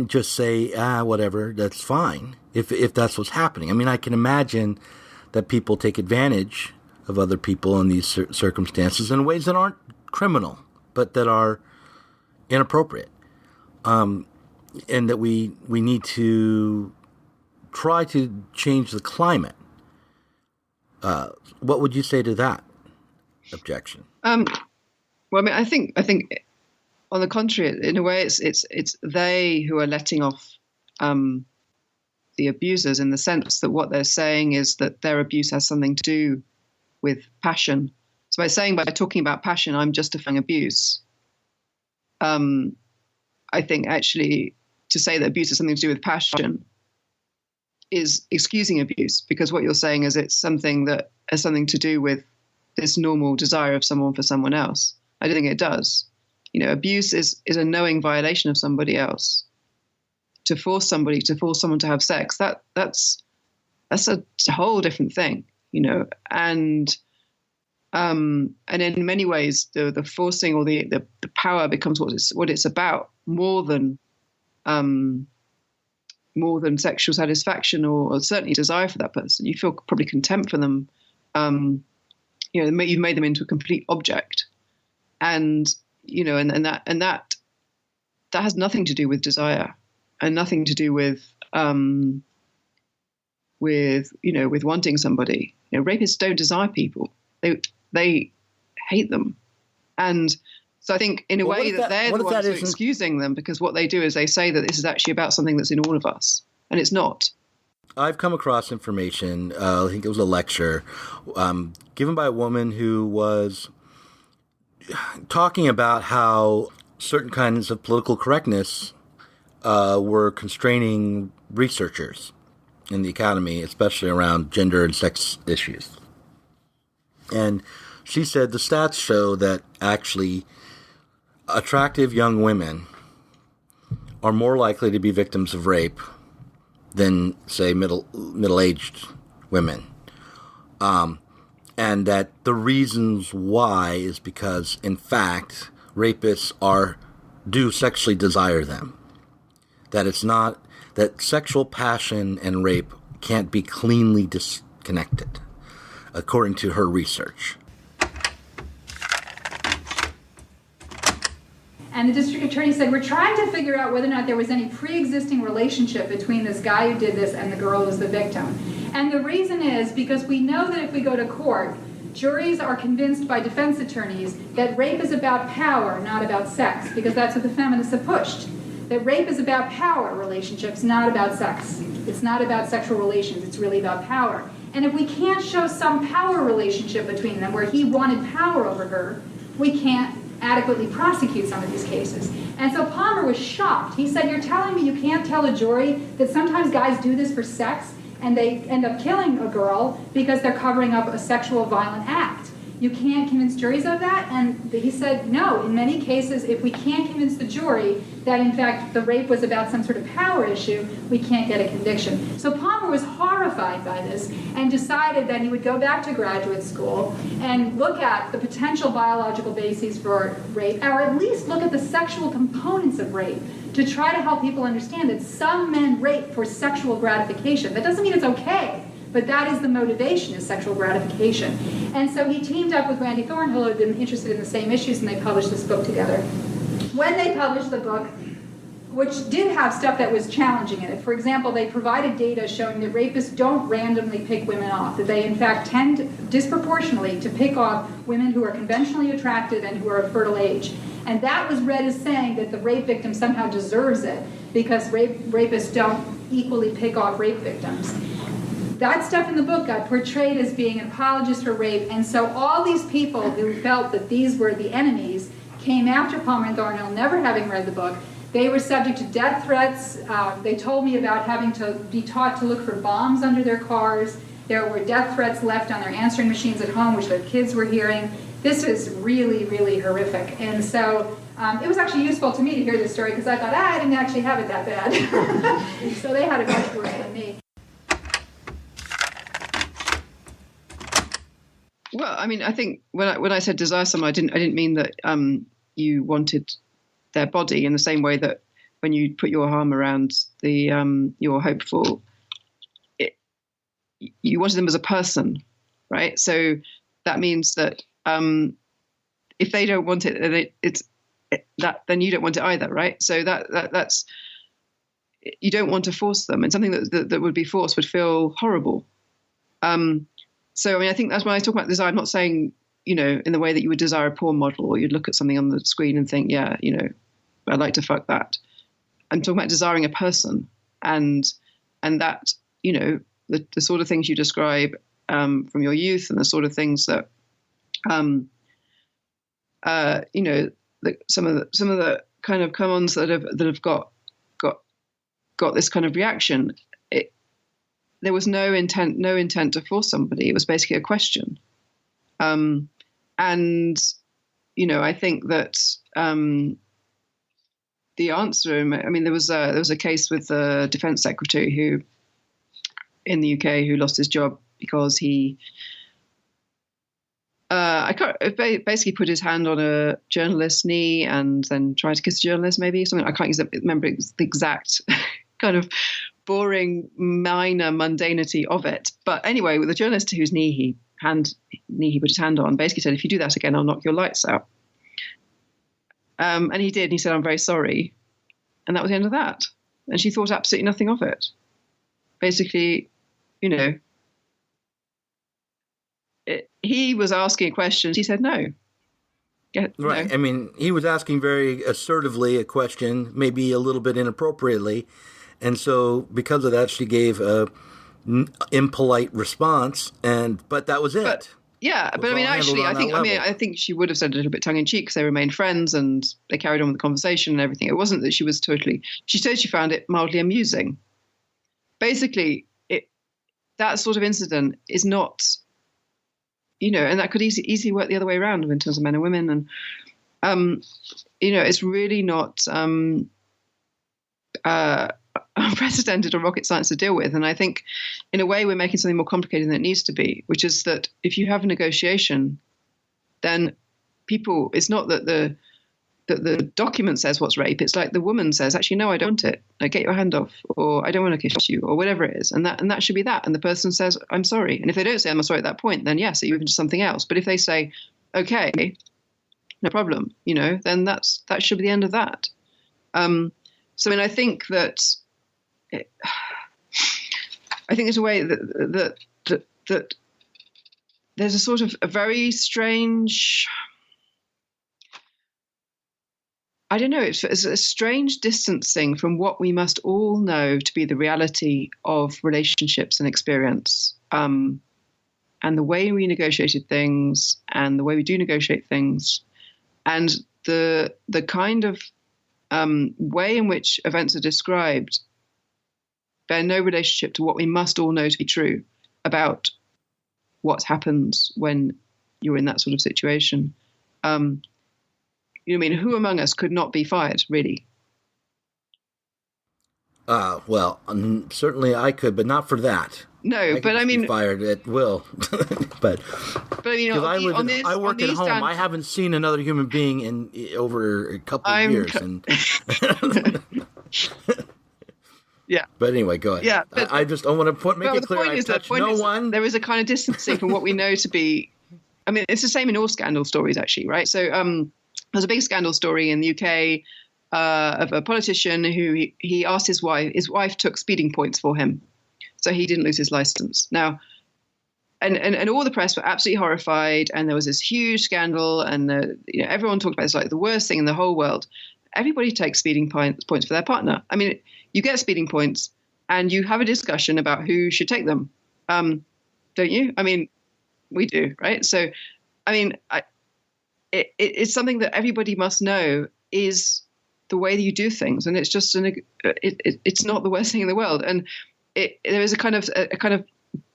just say whatever, that's fine if that's what's happening. I mean, I can imagine that people take advantage of other people in these circumstances in ways that aren't criminal, but that are inappropriate. And that we need to try to change the climate. What would you say to that objection? Well, I mean, I think on the contrary, in a way, it's they who are letting off the abusers, in the sense that what they're saying is that their abuse has something to do with passion. So by talking about passion, I'm justifying abuse. I think actually to say that abuse has something to do with passion is excusing abuse, because what you're saying is it's something that has something to do with this normal desire of someone for someone else. I don't think it does. Abuse is a knowing violation of somebody else. To force someone to have sex, that's a whole different thing, and in many ways the forcing or the power becomes what it's about, more than sexual satisfaction or certainly desire for that person. You feel probably contempt for them. You've made them into a complete object, and that has nothing to do with desire, and nothing to do with wanting somebody. Rapists don't desire people; they hate them, and so I think in a way that they're the ones who are excusing them, because what they do is they say that this is actually about something that's in all of us, and it's not. I've come across information, I think it was a lecture, given by a woman who was talking about how certain kinds of political correctness were constraining researchers in the academy, especially around gender and sex issues. And she said the stats show that actually attractive young women are more likely to be victims of rape than, say, middle-aged women. And that the reasons why is because, in fact, rapists do sexually desire them. That it's not, that sexual passion and rape can't be cleanly disconnected, according to her research. And the district attorney said, we're trying to figure out whether or not there was any pre-existing relationship between this guy who did this and the girl who was the victim. And the reason is because we know that if we go to court, juries are convinced by defense attorneys that rape is about power, not about sex, because that's what the feminists have pushed. That rape is about power relationships, not about sex. It's not about sexual relations, it's really about power. And if we can't show some power relationship between them where he wanted power over her, we can't adequately prosecute some of these cases. And so Palmer was shocked. He said, you're telling me you can't tell a jury that sometimes guys do this for sex and they end up killing a girl because they're covering up a sexual violent act. You can't convince juries of that? And he said, no, in many cases, if we can't convince the jury that, in fact, the rape was about some sort of power issue, we can't get a conviction. So Palmer was horrified by this and decided that he would go back to graduate school and look at the potential biological bases for rape, or at least look at the sexual components of rape, to try to help people understand that some men rape for sexual gratification. That doesn't mean it's okay, but that is the motivation, is sexual gratification. And so he teamed up with Randy Thornhill, who had been interested in the same issues, and they published this book together. When they published the book, which did have stuff that was challenging in it, for example, they provided data showing that rapists don't randomly pick women off, that they in fact tend disproportionately to pick off women who are conventionally attractive and who are of fertile age. And that was read as saying that the rape victim somehow deserves it because rapists don't equally pick off rape victims. That stuff in the book got portrayed as being an apologist for rape, and so all these people who felt that these were the enemies came after Palmer and Thornhill, never having read the book. They were subject to death threats. They told me about having to be taught to look for bombs under their cars. There were death threats left on their answering machines at home, which their kids were hearing. This was really, really horrific. And so it was actually useful to me to hear this story because I thought, I didn't actually have it that bad. So they had it much worse than me. Well, I mean, I think when I said desire someone, I didn't mean that you wanted their body in the same way that when you put your arm around your hopeful, you wanted them as a person, right? So that means that if they don't want it, then you don't want it either, right? So that's you don't want to force them, and something that would be forced would feel horrible. So, I mean, I think that's when I talk about desire, I'm not saying, in the way that you would desire a porn model or you'd look at something on the screen and think, yeah, I'd like to fuck that. I'm talking about desiring a person and that, the sort of things you describe from your youth and the sort of things that, some of the kind of come-ons that have got this kind of reaction. There was no intent to force somebody. It was basically a question. And, I think that the answer, I mean, there was a case with the defense secretary who, in the UK, who lost his job because he basically put his hand on a journalist's knee and then tried to kiss a journalist, maybe something. I can't remember the exact kind of boring, minor mundanity of it. But anyway, with the journalist whose knee he put his hand on, basically said, if you do that again, I'll knock your lights out. And he did. And he said, I'm very sorry. And that was the end of that. And she thought absolutely nothing of it. Basically, he was asking questions. He said no. Right. No. I mean, he was asking very assertively a question, maybe a little bit inappropriately. And so because of that, she gave a impolite response, but that was it. Yeah, but I mean, actually, I think she would have said a little bit tongue in cheek because they remained friends and they carried on with the conversation and everything. It wasn't that she was she said she found it mildly amusing. Basically, that sort of incident is not, and that could easily work the other way around in terms of men and women. And, it's really not unprecedented or rocket science to deal with. And I think in a way we're making something more complicated than it needs to be, which is that if you have a negotiation, then it's not that the document says what's rape. It's like the woman says, actually, no, I don't want it. Like, get your hand off, or I don't want to kiss you, or whatever it is. And that should be that. And the person says, I'm sorry. And if they don't say I'm sorry at that point, then yes, you move into something else. But if they say, okay, no problem, then that should be the end of that. So, I mean, I think that there's a way that there's a sort of a very strange, I don't know, it's a strange distancing from what we must all know to be the reality of relationships and experience, and the way we negotiated things and the way we do negotiate things, and the kind of way in which events are described bear no relationship to what we must all know to be true about what happens when you're in that sort of situation. Who among us could not be fired, really? Well, certainly I could, but not for that. No, but I mean, be fired at will. but I mean, I work at home. I haven't seen another human being in over a couple of years. Yeah. But anyway, go ahead. Yeah, but, I just want to make it clear. I touch no one. There is a kind of distancing from what we know to be. I mean, it's the same in all scandal stories, actually, right? So there's a big scandal story in the UK of a politician who he asked his wife. His wife took speeding points for him, so he didn't lose his license. Now, and all the press were absolutely horrified, and there was this huge scandal, and everyone talked about it. It's like the worst thing in the whole world. Everybody takes speeding points for their partner. I mean, you get speeding points, and you have a discussion about who should take them, don't you? I mean, we do, right? So, I mean, it's something that everybody must know is the way that you do things, and it's just it's not the worst thing in the world. And there is a kind of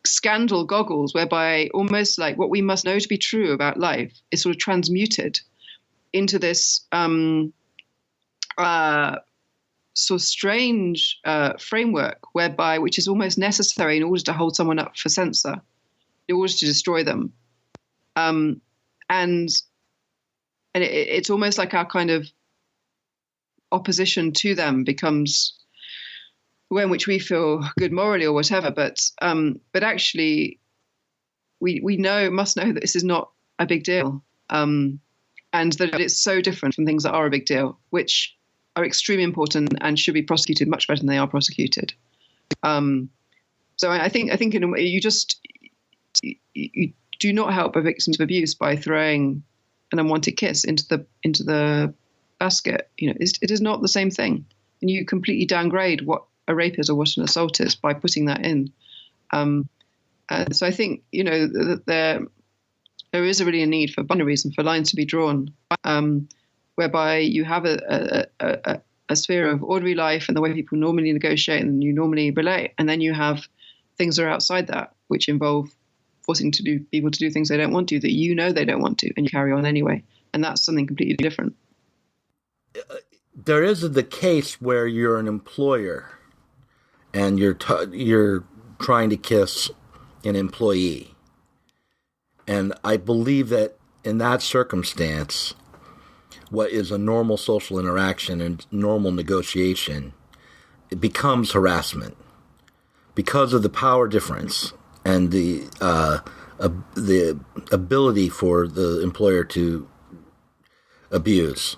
scandal goggles whereby almost like what we must know to be true about life is sort of transmuted into this sort of strange framework which is almost necessary in order to hold someone up for censor, in order to destroy them, and it's almost like our kind of opposition to them becomes the way in which we feel good morally or whatever, but actually we must know that this is not a big deal, and that it's so different from things that are a big deal, which are extremely important and should be prosecuted much better than they are prosecuted. So I think in a way you do not help a victim of abuse by throwing an unwanted kiss into the basket. It is not the same thing, and you completely downgrade what a rape is or what an assault is by putting that in. So I think there is really a need for boundaries and for lines to be drawn, whereby you have a sphere of ordinary life and the way people normally negotiate and you normally relate, and then you have things that are outside that, which involve forcing people to do things they don't want to, that they don't want to, and you carry on anyway. And that's something completely different. There is the case where you're an employer and you're trying to kiss an employee. And I believe that in that circumstance, what is a normal social interaction and normal negotiation, it becomes harassment because of the power difference and the ability for the employer to abuse.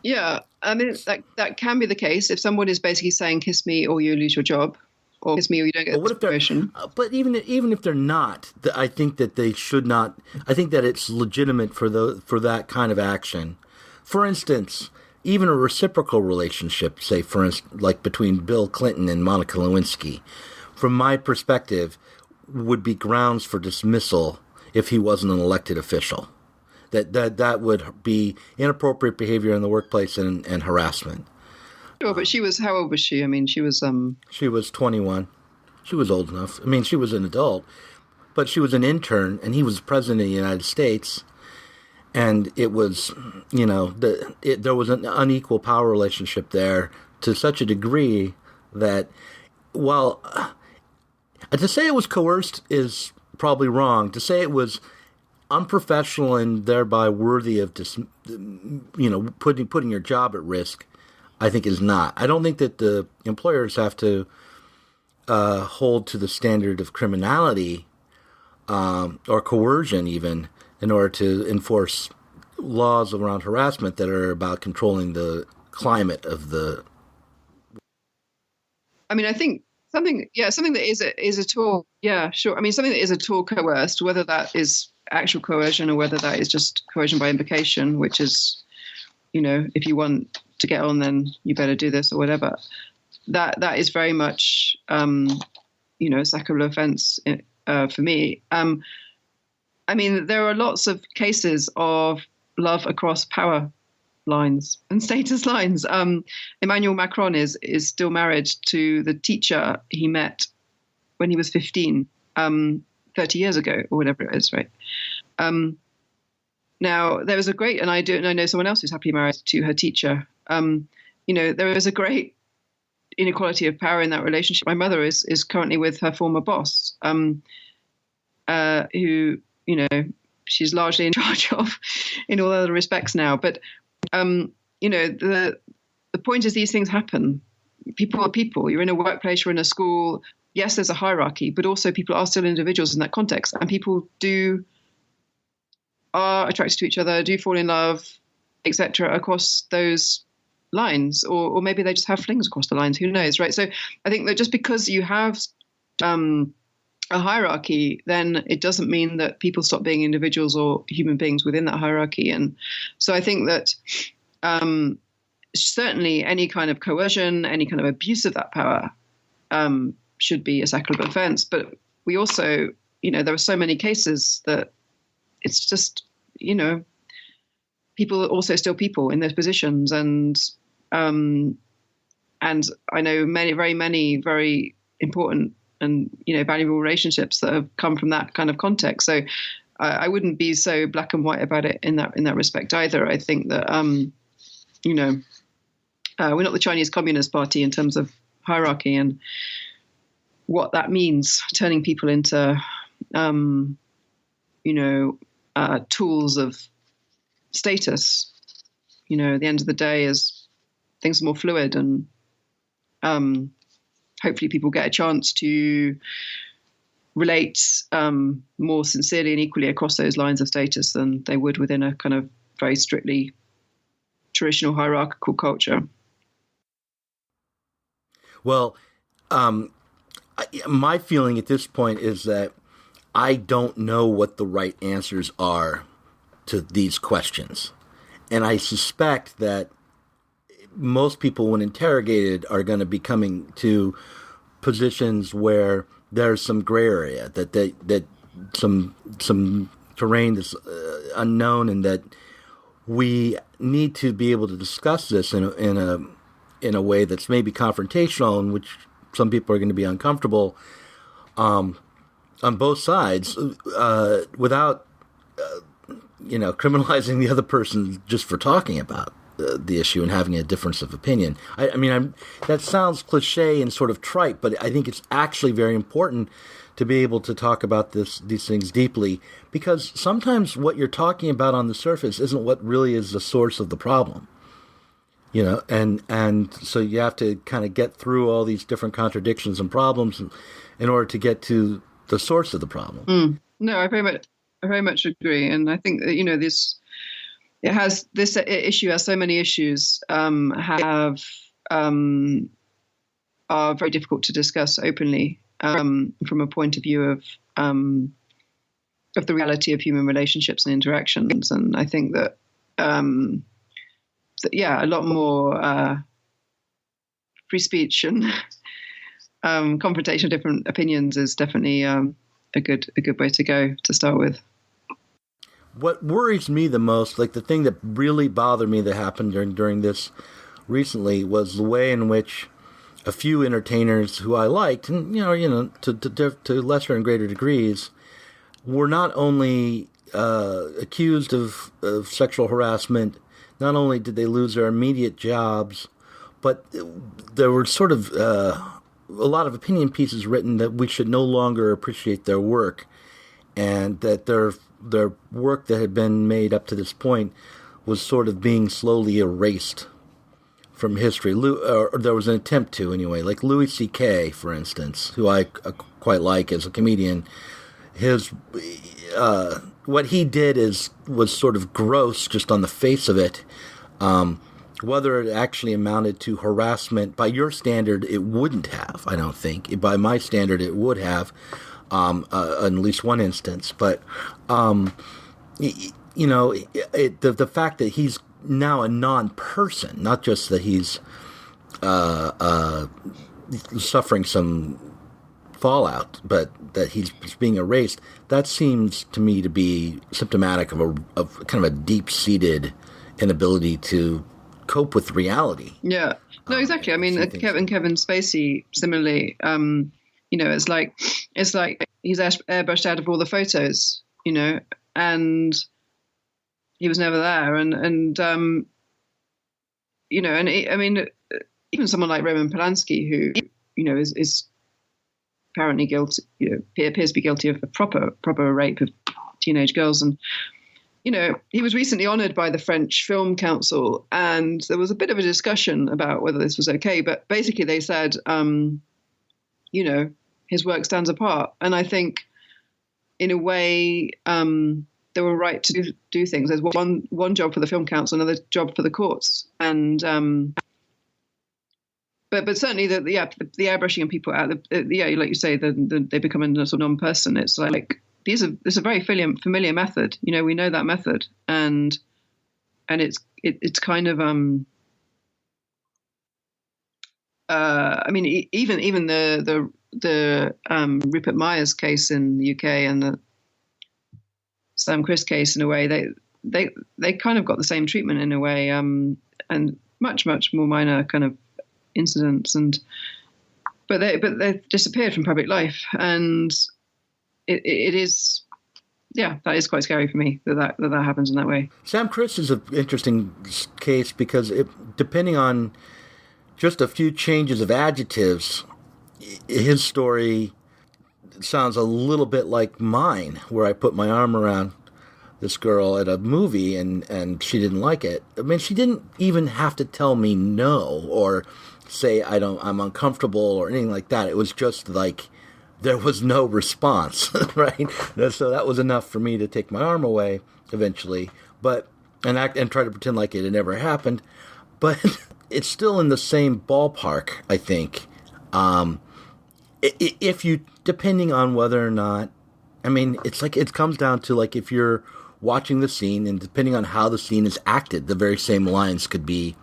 Yeah, I mean, that can be the case if someone is basically saying, kiss me or you lose your job, or kiss me or you don't get the promotion. But even if they're not, I think that they should not. I think that it's legitimate for that kind of action. For instance, even a reciprocal relationship, say, for instance, like between Bill Clinton and Monica Lewinsky, from my perspective, would be grounds for dismissal if he wasn't an elected official. That would be inappropriate behavior in the workplace and harassment. Sure, but how old was she? I mean, she was 21. She was old enough. I mean, she was an adult, but she was an intern, and he was president of the United States. And it was, there was an unequal power relationship there to such a degree that, to say it was coerced is probably wrong. To say it was unprofessional and thereby worthy of putting your job at risk, I think is not. I don't think that the employers have to hold to the standard of criminality or coercion even in order to enforce laws around harassment that are about controlling the climate of the. I mean, I think something that is at all, yeah, sure. I mean, something that is at all coerced, whether that is actual coercion or whether that is just coercion by implication, which is, if you want to get on, then you better do this or whatever. That is very much, a sackable offence for me. I mean, there are lots of cases of love across power lines and status lines. Emmanuel Macron is still married to the teacher he met when he was 15, 30 years ago or whatever it is, right? Now, there was and I know someone else who's happily married to her teacher. There is a great inequality of power in that relationship. My mother is currently with her former boss, who, she's largely in charge of in all other respects now. But, the point is these things happen. People are people. You're in a workplace, you're in a school. Yes, there's a hierarchy, but also people are still individuals in that context. And people are attracted to each other, do fall in love, etc., across those lines, or maybe they just have flings across the lines. Who knows, right? So I think that just because you have a hierarchy, then it doesn't mean that people stop being individuals or human beings within that hierarchy. And so I think that certainly any kind of coercion, any kind of abuse of that power should be a sackable offence. But we also, there are so many cases that it's just, people are also still people in those positions. And I know very many very important and, valuable relationships that have come from that kind of context. So I wouldn't be so black and white about it in that respect either. I think that, we're not the Chinese Communist Party in terms of hierarchy and what that means, turning people into, tools of status. At the end of the day, as things are more fluid and hopefully people get a chance to relate more sincerely and equally across those lines of status than they would within a kind of very strictly traditional hierarchical culture. Well, my feeling at this point is that I don't know what the right answers are to these questions. And I suspect that most people, when interrogated, are going to be coming to positions where there's some gray area, that some terrain that's unknown, and that we need to be able to discuss this in a way that's maybe confrontational, in which some people are going to be uncomfortable on both sides, without criminalizing the other person just for talking about the issue and having a difference of opinion. I mean, that sounds cliche and sort of trite, but I think it's actually very important to be able to talk about these things deeply, because sometimes what you're talking about on the surface isn't what really is the source of the problem. And so you have to kind of get through all these different contradictions and problems in order to get to the source of the problem. No, I very much agree, and I think that this issue has so many issues, are very difficult to discuss openly from a point of view of the reality of human relationships and interactions. And I think that a lot more free speech and confrontation of different opinions is definitely a good way to go to start with. what worries me the most, like the thing that really bothered me that happened during this recently, was the way in which a few entertainers who I liked, and to lesser and greater degrees, were not only accused of sexual harassment. Not only did they lose their immediate jobs, but there were sort of a lot of opinion pieces written that we should no longer appreciate their work, and that their work that had been made up to this point was sort of being slowly erased from history. Or there was an attempt to, anyway. Like Louis C.K., for instance, who I quite like as a comedian. His what he did was sort of gross just on the face of it. Whether it actually amounted to harassment, by your standard, it wouldn't have, I don't think. By my standard, it would have, in at least one instance. But, the fact that he's now a non-person, not just that he's suffering some fallout, but that he's being erased, that seems to me to be symptomatic of kind of a deep-seated inability to cope with reality. Yeah, no, exactly. I mean, Kevin Spacey, similarly, it's like he's airbrushed out of all the photos, and he was never there, and even someone like Roman Polanski, who is apparently guilty, appears to be guilty of a proper rape of teenage girls, and he was recently honoured by the French Film Council, and there was a bit of a discussion about whether this was okay, but basically they said, his work stands apart, and I think in a way they were right to do things. There's one job for the Film Council, another job for the courts, and but certainly the airbrushing of people out, like you say, they become a sort of non-person. It's like it's a very familiar method. We know that method, and it's kind of even the Rupert Myers case in the UK and the Sam Chris case, in a way, they kind of got the same treatment in a way, and much more minor kind of incidents, but they disappeared from public life, and it is, that is quite scary for me that happens in that way. Sam Chris is an interesting case because depending on just a few changes of adjectives, his story sounds a little bit like mine, where I put my arm around this girl at a movie and she didn't like it. I mean, she didn't even have to tell me no or say I'm uncomfortable or anything like that. It was just like there was no response, right? So that was enough for me to take my arm away eventually, and try to pretend like it had never happened. But it's still in the same ballpark, I think. If you, depending on whether or not, I mean, it's like it comes down to like if you're watching the scene and depending on how the scene is acted, the very same lines could be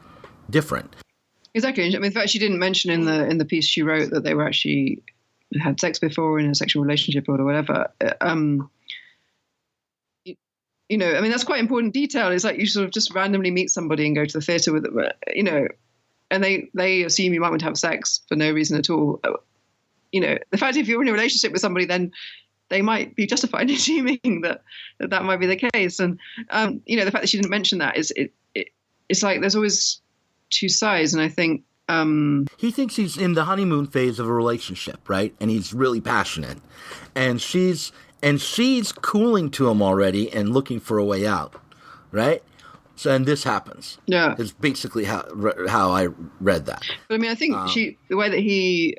different. Exactly. I mean, in fact, she didn't mention in the piece she wrote that they were actually had sex before in a sexual relationship or whatever. I mean, that's quite important detail. It's like you sort of just randomly meet somebody and go to the theatre with them, and they assume you might want to have sex for no reason at all. The fact if you're in a relationship with somebody, then they might be justified in assuming that might be the case. And, the fact that she didn't mention that it's like there's always two sides. And I think, he thinks he's in the honeymoon phase of a relationship, right? And he's really passionate. And she's cooling to him already and looking for a way out, right? So, and this happens. Yeah. Is basically how I read that. But I mean, I think the way that he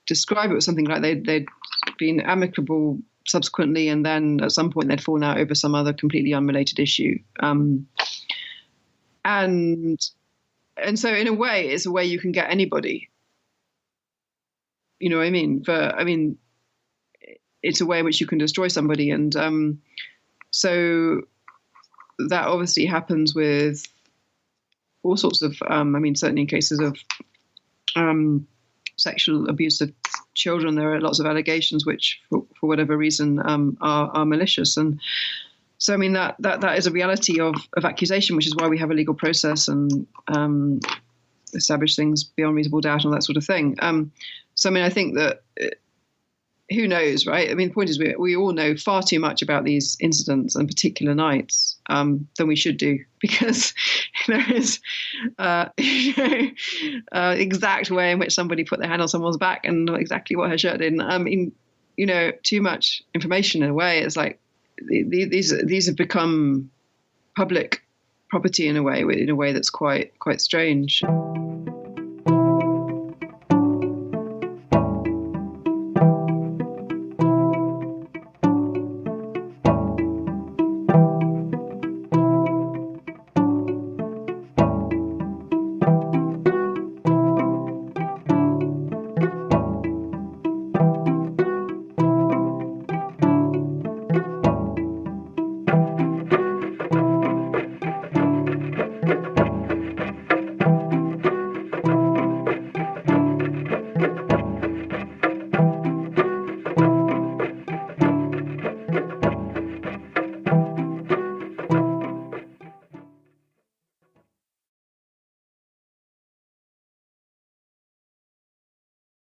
described it was something like they'd been amicable subsequently, and then at some point they'd fallen out over some other completely unrelated issue. And so in a way, it's a way you can get anybody. You know what I mean? It's a way in which you can destroy somebody. And so that obviously happens with all sorts of, certainly in cases of sexual abuse of children, there are lots of allegations which, for whatever reason, are malicious. And So, I mean, that is a reality of accusation, which is why we have a legal process and establish things beyond reasonable doubt and all that sort of thing. So, I mean, I think that who knows, right? I mean, the point is we all know far too much about these incidents and particular nights than we should do, because there is exact way in which somebody put their hand on someone's back and exactly what her shirt did. I mean, too much information in a way. It's like these have become public property in a way that's quite strange.